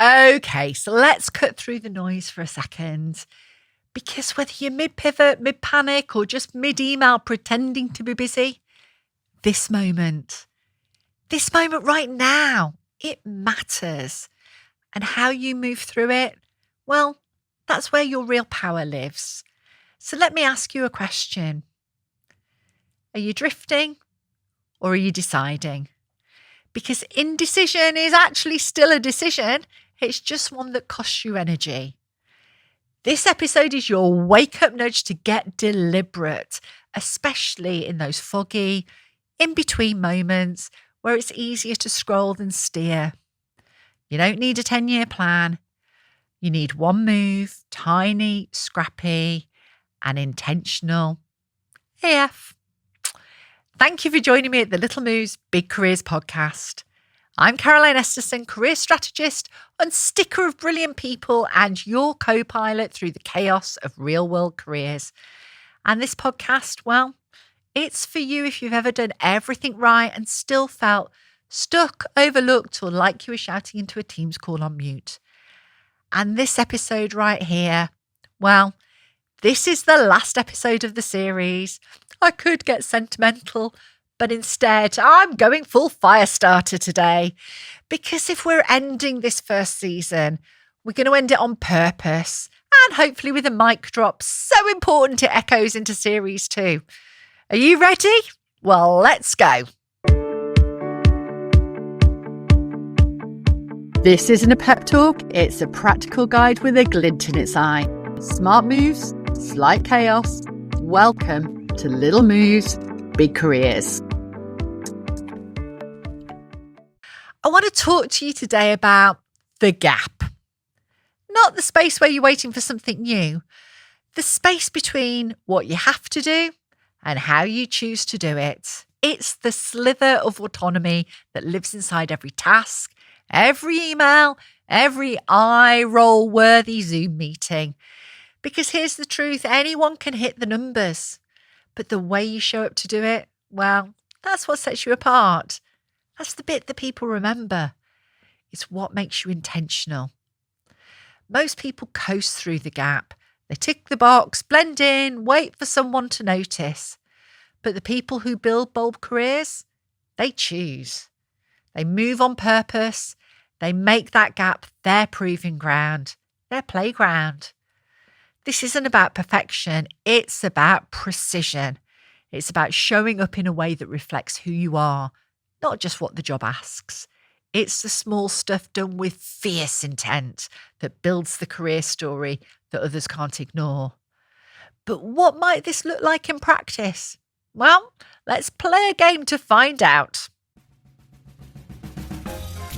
Okay, so let's cut through the noise for a second. Because whether you're mid-pivot, mid-panic, or just mid-email pretending to be busy, this moment right now, it matters. And how you move through it, well, that's where your real power lives. So let me ask you a question. Are you drifting or are you deciding? Because indecision is actually still a decision. It's just one that costs you energy. This episode is your wake-up nudge to get deliberate, especially in those foggy, in-between moments where it's easier to scroll than steer. You don't need a 10-year plan. You need one move, tiny, scrappy, and intentional. AF. Thank you for joining me at the Little Moves Big Careers podcast. I'm Caroline Esterson, career strategist and sticker of brilliant people and your co-pilot through the chaos of real-world careers. And this podcast, well, it's for you if you've ever done everything right and still felt stuck, overlooked, or like you were shouting into a Teams call on mute. And this episode right here, well, this is the last episode of the series. I could get sentimental, but instead I'm going full fire starter today. Because if we're ending this first season, we're going to end it on purpose and hopefully with a mic drop so important it echoes into series 2. Are you ready? Well, let's go. This isn't a pep talk, it's a practical guide with a glint in its eye. Smart moves, slight chaos. Welcome to Little Moves, Big Careers. I want to talk to you today about the gap. Not the space where you're waiting for something new, the space between what you have to do and how you choose to do it. It's the slither of autonomy that lives inside every task, every email, every eye-roll worthy Zoom meeting. Because here's the truth, anyone can hit the numbers. But the way you show up to do it, well, that's what sets you apart. That's the bit that people remember. It's what makes you intentional. Most people coast through the gap. They tick the box, blend in, wait for someone to notice. But the people who build bold careers, they choose. They move on purpose. They make that gap their proving ground, their playground. This isn't about perfection. It's about precision. It's about showing up in a way that reflects who you are, not just what the job asks. It's the small stuff done with fierce intent that builds the career story that others can't ignore. But what might this look like in practice? Well, let's play a game to find out.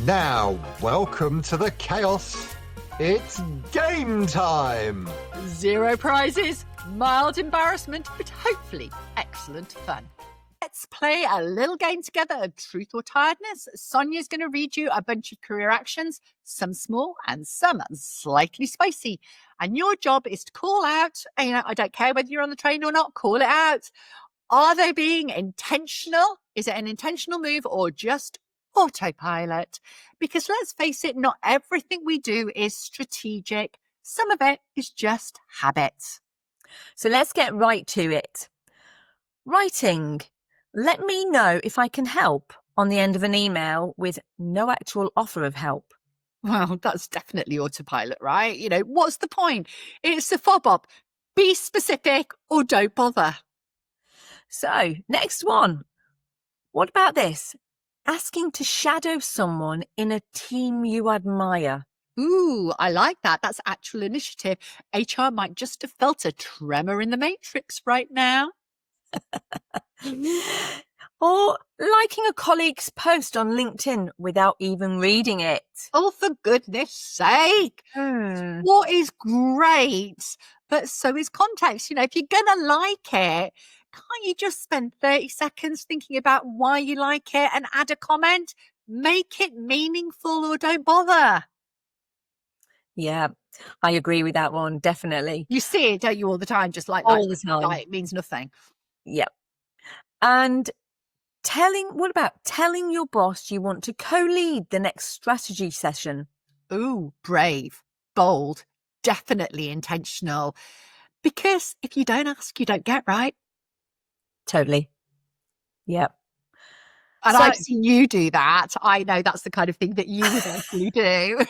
Now, welcome to the chaos. It's game time. 0 prizes, mild embarrassment, but hopefully excellent fun. Let's play a little game together of truth or tiredness. Sonia's going to read you a bunch of career actions, some small and some slightly spicy. And your job is to call out, I don't care whether you're on the train or not, call it out. Are they being intentional? Is it an intentional move or just autopilot? Because let's face it, not everything we do is strategic. Some of it is just habits. So let's get right to it. Writing. Let me know if I can help on the end of an email with no actual offer of help. Well, that's definitely autopilot, right? What's the point? It's a fob up. Be specific or don't bother. So, next one. What about this? Asking to shadow someone in a team you admire. Ooh, I like that. That's actual initiative. HR might just have felt a tremor in the matrix right now. Or liking a colleague's post on LinkedIn without even reading it. Oh, for goodness sake. What is great, but so is context. If you're going to like it, can't you just spend 30 seconds thinking about why you like it and add a comment? Make it meaningful or don't bother. Yeah, I agree with that one, definitely. You see it, don't you, all the time? Just like all the time. Like it means nothing. Yep. And what about telling your boss you want to co-lead the next strategy session? Ooh, brave, bold, definitely intentional. Because if you don't ask, you don't get, right? Totally. Yep. And So, I've seen you do that. I know that's the kind of thing that you would actually do.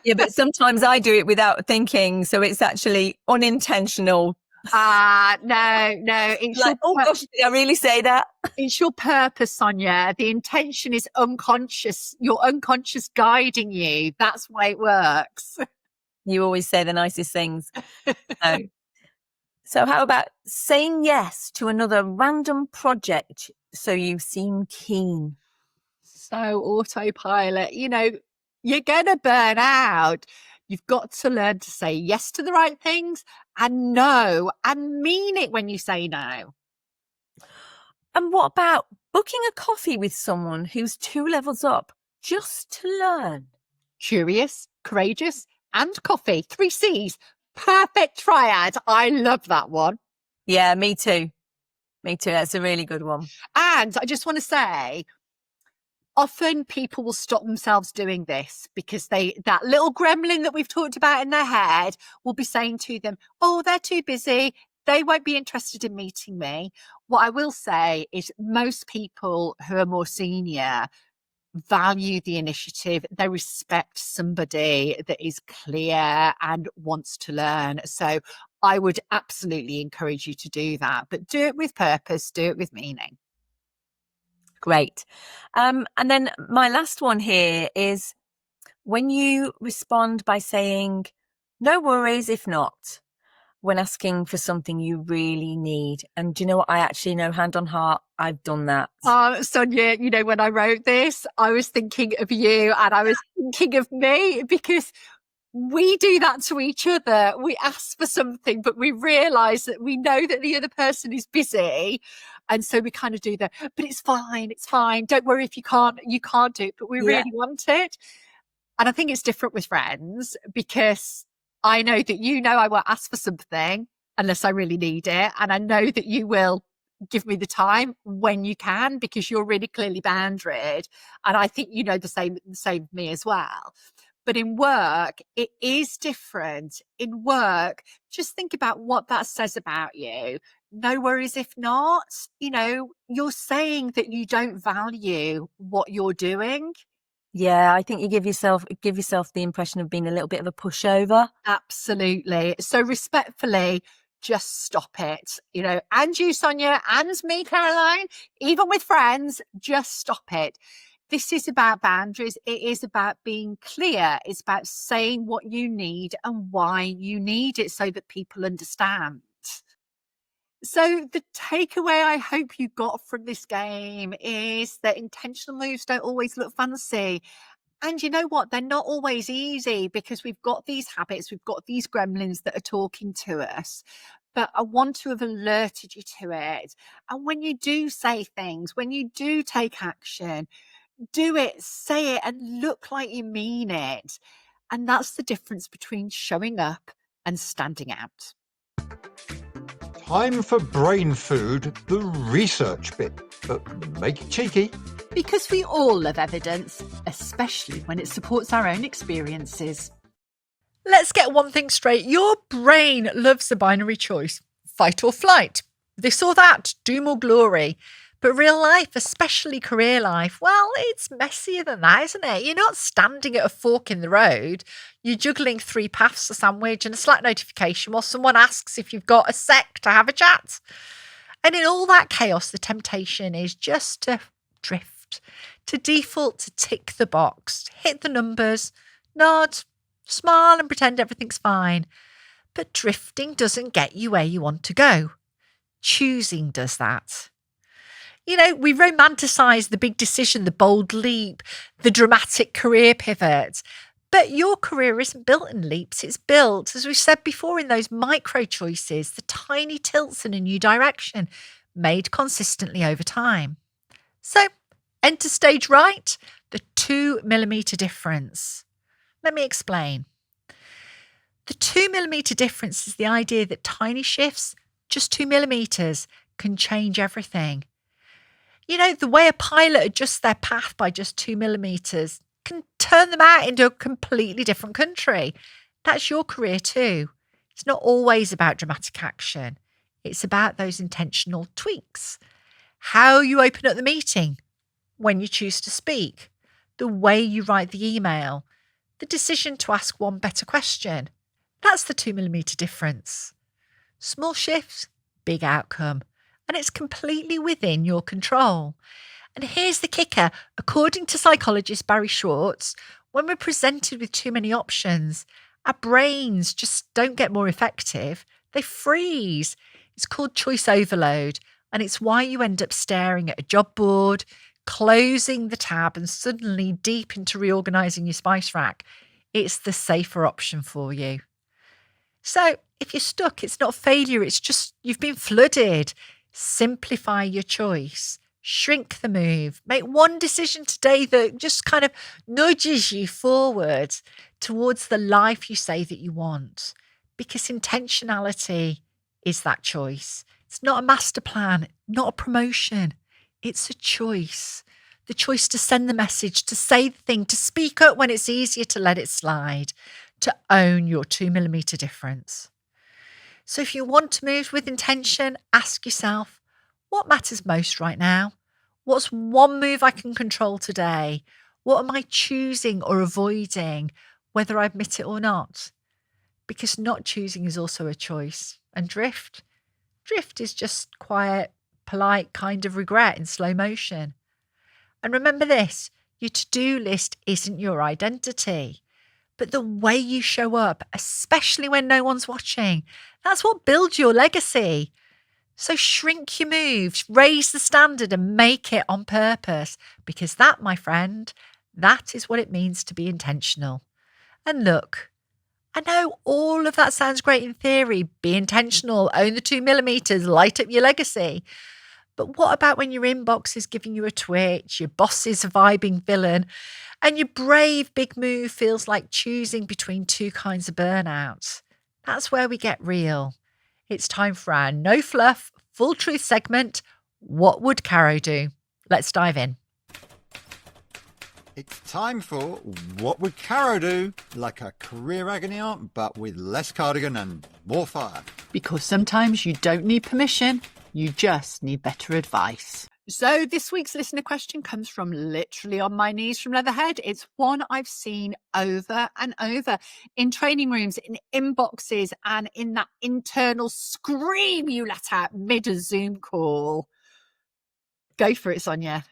yeah, but sometimes I do it without thinking. So it's actually unintentional. No. Like, oh gosh, did I really say that? It's your purpose, Sonia. The intention is unconscious. Your unconscious guiding you. That's why it works. You always say the nicest things. No. So how about saying yes to another random project so you seem keen? So autopilot, you're going to burn out. You've got to learn to say yes to the right things and no, and mean it when you say no. And what about booking a coffee with someone who's 2 levels up just to learn? Curious, courageous, and coffee. 3 C's. Perfect triad. I love that one. Yeah, me too. Me too. That's a really good one. And I just want to say, often people will stop themselves doing this because that little gremlin that we've talked about in their head will be saying to them, oh, they're too busy. They won't be interested in meeting me. What I will say is most people who are more senior value the initiative. They respect somebody that is clear and wants to learn. So I would absolutely encourage you to do that, but do it with purpose, do it with meaning. Great. And then my last one here is when you respond by saying, no worries if not, when asking for something you really need. And do you know what? I actually know, hand on heart, I've done that. Sonia, when I wrote this, I was thinking of you and I was thinking of me because we do that to each other. We ask for something, but we realize that we know that the other person is busy. And so we kind of do that, but it's fine. It's fine. Don't worry if you can't do it, but we really want it. And I think it's different with friends because I know that I will ask for something unless I really need it. And I know that you will give me the time when you can because you're really clearly boundaried. And I think the same with me as well. But in work, it is different. In work, just think about what that says about you. No worries if not. You're saying that you don't value what you're doing. Yeah, I think you give yourself the impression of being a little bit of a pushover. Absolutely. So respectfully, just stop it. And you, Sonia, and me, Caroline, even with friends, just stop it. This is about boundaries. It is about being clear. It's about saying what you need and why you need it so that people understand. So the takeaway I hope you got from this game is that intentional moves don't always look fancy. And you know what? They're not always easy because we've got these habits, we've got these gremlins that are talking to us. But I want to have alerted you to it. And when you do say things, when you do take action, do it, say it, and look like you mean it. And that's the difference between showing up and standing out. Time for brain food, the research bit, but make it cheeky. Because we all love evidence, especially when it supports our own experiences. Let's get one thing straight. Your brain loves a binary choice. Fight or flight. This or that. Doom or glory. But real life, especially career life, well, it's messier than that, isn't it? You're not standing at a fork in the road. You're juggling 3 paths, a sandwich and a Slack notification while someone asks if you've got a sec to have a chat. And in all that chaos, the temptation is just to drift, to default, to tick the box, hit the numbers, nod, smile and pretend everything's fine. But drifting doesn't get you where you want to go. Choosing does that. We romanticize the big decision, the bold leap, the dramatic career pivot. But your career isn't built in leaps. It's built, as we've said before, in those micro choices, the tiny tilts in a new direction, made consistently over time. So, enter stage right, the 2 millimetre difference. Let me explain. The 2 millimetre difference is the idea that tiny shifts, just 2 millimetres, can change everything. The way a pilot adjusts their path by just 2 millimetres can turn them out into a completely different country. That's your career too. It's not always about dramatic action. It's about those intentional tweaks. How you open up the meeting, when you choose to speak, the way you write the email, the decision to ask one better question. That's the 2mm difference. Small shifts, big outcome, and it's completely within your control. And here's the kicker. According to psychologist Barry Schwartz, when we're presented with too many options, our brains just don't get more effective. They freeze. It's called choice overload, and it's why you end up staring at a job board, closing the tab and suddenly deep into reorganising your spice rack. It's the safer option for you. So if you're stuck, it's not failure. It's just you've been flooded. Simplify your choice. Shrink the move. Make one decision today that just kind of nudges you forward towards the life you say that you want. Because intentionality is that choice. It's not a master plan, not a promotion. It's a choice. The choice to send the message, to say the thing, to speak up when it's easier to let it slide, to own your 2mm difference. So if you want to move with intention, ask yourself, what matters most right now? What's one move I can control today? What am I choosing or avoiding, whether I admit it or not? Because not choosing is also a choice. And drift is just quiet, polite kind of regret in slow motion. And remember this, your to-do list isn't your identity, but the way you show up, especially when no one's watching, that's what builds your legacy. So shrink your moves, raise the standard and make it on purpose, because that, my friend, that is what it means to be intentional. And look, I know all of that sounds great in theory. Be intentional, own the 2mm, light up your legacy. But what about when your inbox is giving you a twitch, your boss is a vibing villain, and your brave big move feels like choosing between two kinds of burnout? That's where we get real. It's time for our no fluff, full truth segment. What would Caro do? Let's dive in. It's time for What Would Caro Do? Like a career agony aunt, but with less cardigan and more fire. Because sometimes you don't need permission, you just need better advice. So this week's listener question comes from literally on my knees from Leatherhead. It's one I've seen over and over in training rooms, in inboxes, and in that internal scream you let out mid a Zoom call. Go for it, Sonia.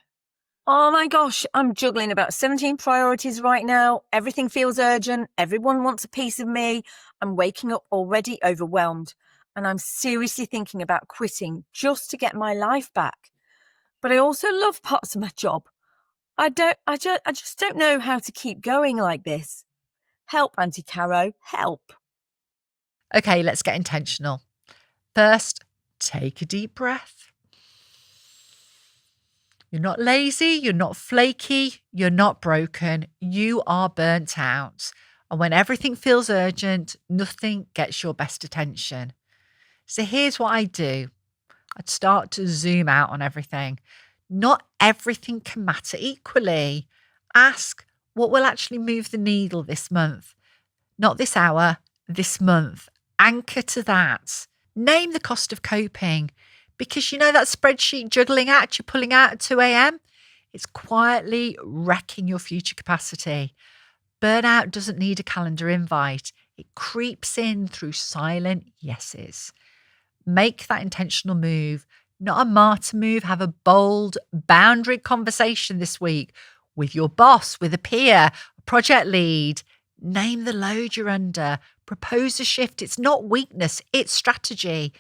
Oh my gosh, I'm juggling about 17 priorities right now. Everything feels urgent. Everyone wants a piece of me. I'm waking up already overwhelmed, and I'm seriously thinking about quitting just to get my life back. But I also love parts of my job. I just don't know how to keep going like this. Help, Auntie Caro, help. Okay, let's get intentional. First, take a deep breath. You're not lazy, you're not flaky, you're not broken, you are burnt out. And when everything feels urgent, nothing gets your best attention. So here's what I do. I'd start to zoom out on everything. Not everything can matter equally. Ask what will actually move the needle this month. Not this hour, this month. Anchor to that. Name the cost of coping. Because you know that spreadsheet juggling act you're pulling out at 2 a.m? It's quietly wrecking your future capacity. Burnout doesn't need a calendar invite. It creeps in through silent yeses. Make that intentional move, not a martyr move. Have a bold, boundary conversation this week with your boss, with a peer, a project lead. Name the load you're under. Propose a shift. It's not weakness, it's strategy.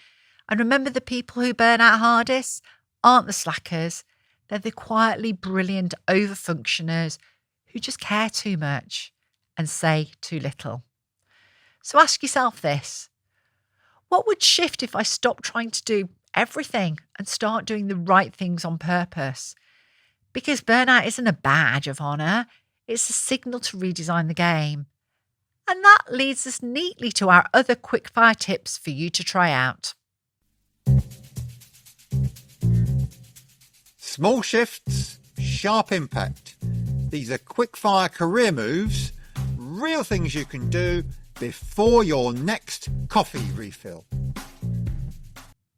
And remember, the people who burn out hardest aren't the slackers. They're the quietly brilliant overfunctioners who just care too much and say too little. So ask yourself this. What would shift if I stopped trying to do everything and start doing the right things on purpose? Because burnout isn't a badge of honour. It's a signal to redesign the game. And that leads us neatly to our other quickfire tips for you to try out. Small shifts, sharp impact. These are quick-fire career moves, real things you can do before your next coffee refill.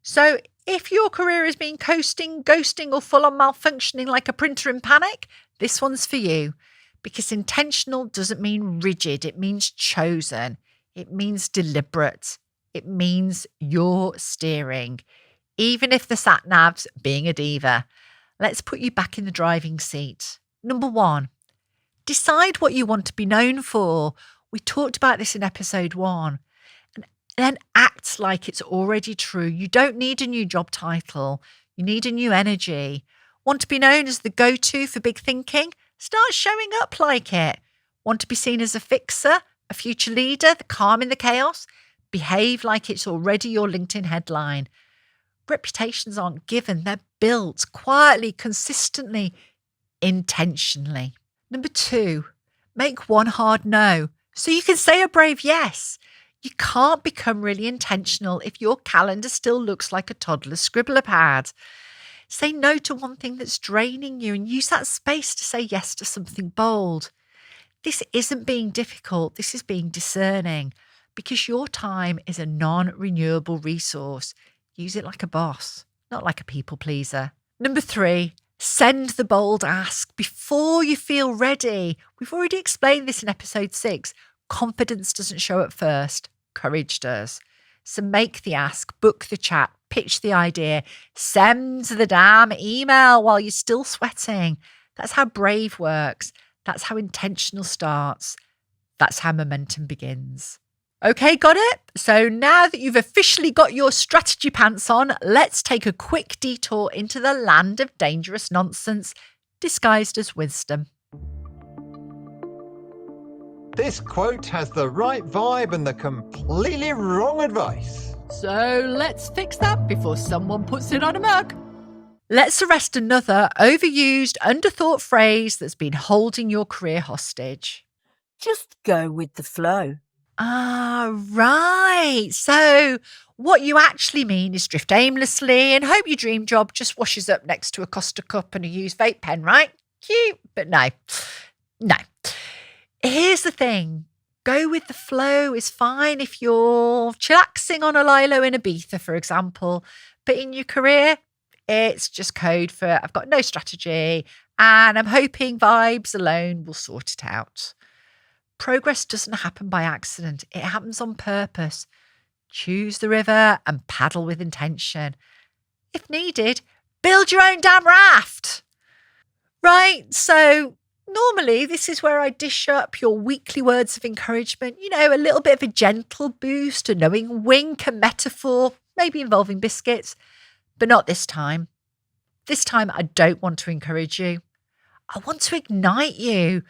So if your career has been coasting, ghosting, or full on malfunctioning like a printer in panic, this one's for you. Because intentional doesn't mean rigid, it means chosen, it means deliberate, it means you're steering. Even if the sat nav's being a diva, let's put you back in the driving seat. Number 1, decide what you want to be known for. We talked about this in episode 1. And then act like it's already true. You don't need a new job title. You need a new energy. Want to be known as the go-to for big thinking? Start showing up like it. Want to be seen as a fixer, a future leader, the calm in the chaos? Behave like it's already your LinkedIn headline. Reputations aren't given, they're built quietly, consistently, intentionally. Number 2, make one hard no so you can say a brave yes. You can't become really intentional if your calendar still looks like a toddler's scribbler pad. Say no to one thing that's draining you and use that space to say yes to something bold. This isn't being difficult, this is being discerning, because your time is a non-renewable resource. Use it like a boss, not like a people pleaser. Number 3, send the bold ask before you feel ready. We've already explained this in episode 6. Confidence doesn't show up first, courage does. So make the ask, book the chat, pitch the idea, send the damn email while you're still sweating. That's how brave works. That's how intentional starts. That's how momentum begins. Okay, got it? So now that you've officially got your strategy pants on, let's take a quick detour into the land of dangerous nonsense disguised as wisdom. This quote has the right vibe and the completely wrong advice. So let's fix that before someone puts it on a mug. Let's arrest another overused, underthought phrase that's been holding your career hostage. Just go with the flow. Ah, right. So what you actually mean is drift aimlessly and hope your dream job just washes up next to a Costa cup and a used vape pen, right? Cute, but no. Here's the thing. Go with the flow is fine if you're chillaxing on a lilo in Ibiza, for example. But in your career, it's just code for I've got no strategy and I'm hoping vibes alone will sort it out. Progress doesn't happen by accident. It happens on purpose. Choose the river and paddle with intention. If needed, build your own damn raft. Right, so normally this is where I dish up your weekly words of encouragement, a little bit of a gentle boost, a knowing wink, a metaphor, maybe involving biscuits, but not this time. This time I don't want to encourage you. I want to ignite you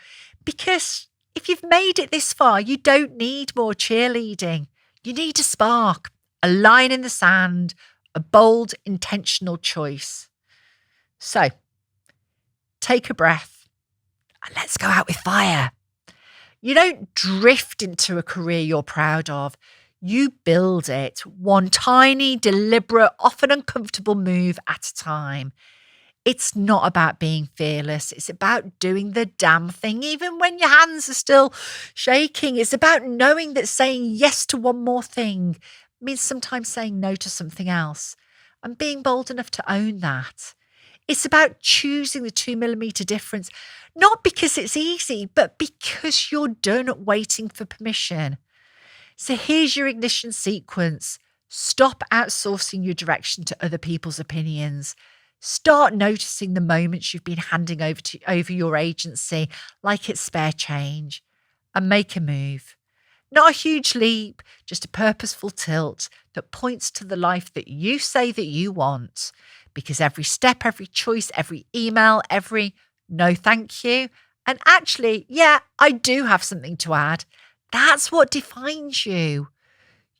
because if you've made it this far, you don't need more cheerleading. You need a spark, a line in the sand, a bold, intentional choice. So, take a breath and let's go out with fire. You don't drift into a career you're proud of. You build it, one tiny, deliberate, often uncomfortable move at a time. It's not about being fearless. It's about doing the damn thing, even when your hands are still shaking. It's about knowing that saying yes to one more thing means sometimes saying no to something else and being bold enough to own that. It's about choosing the 2 millimetre difference, not because it's easy, but because you're done waiting for permission. So here's your ignition sequence. Stop outsourcing your direction to other people's opinions. Start noticing the moments you've been handing over your agency like it's spare change and make a move. Not a huge leap, just a purposeful tilt that points to the life that you say that you want. Because every step, every choice, every email, every no thank you, and actually, yeah, I do have something to add. That's what defines you.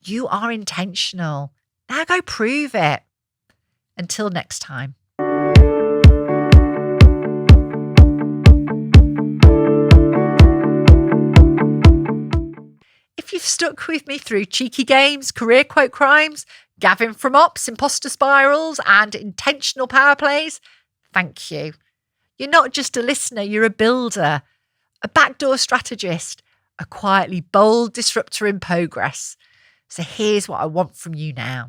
You are intentional. Now go prove it. Until next time. If you've stuck with me through cheeky games, career quote crimes, Gavin from Ops, imposter spirals, and intentional power plays, thank you. You're not just a listener, you're a builder, a backdoor strategist, a quietly bold disruptor in progress. So here's what I want from you now.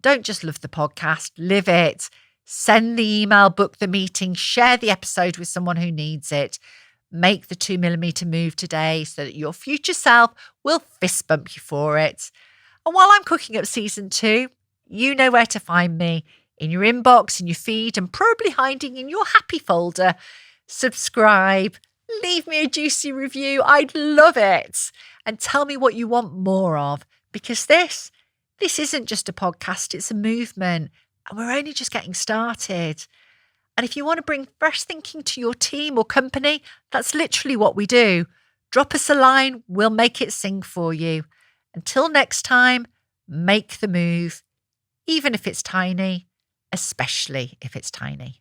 Don't just love the podcast, live it. Send the email, book the meeting, share the episode with someone who needs it. Make the 2mm move today so that your future self will fist bump you for it. And while I'm cooking up season 2, you know where to find me. In your inbox, in your feed, and probably hiding in your happy folder. Subscribe, leave me a juicy review. I'd love it. And tell me what you want more of, because this isn't just a podcast, it's a movement. And we're only just getting started. And if you want to bring fresh thinking to your team or company, that's literally what we do. Drop us a line, we'll make it sing for you. Until next time, make the move, even if it's tiny, especially if it's tiny.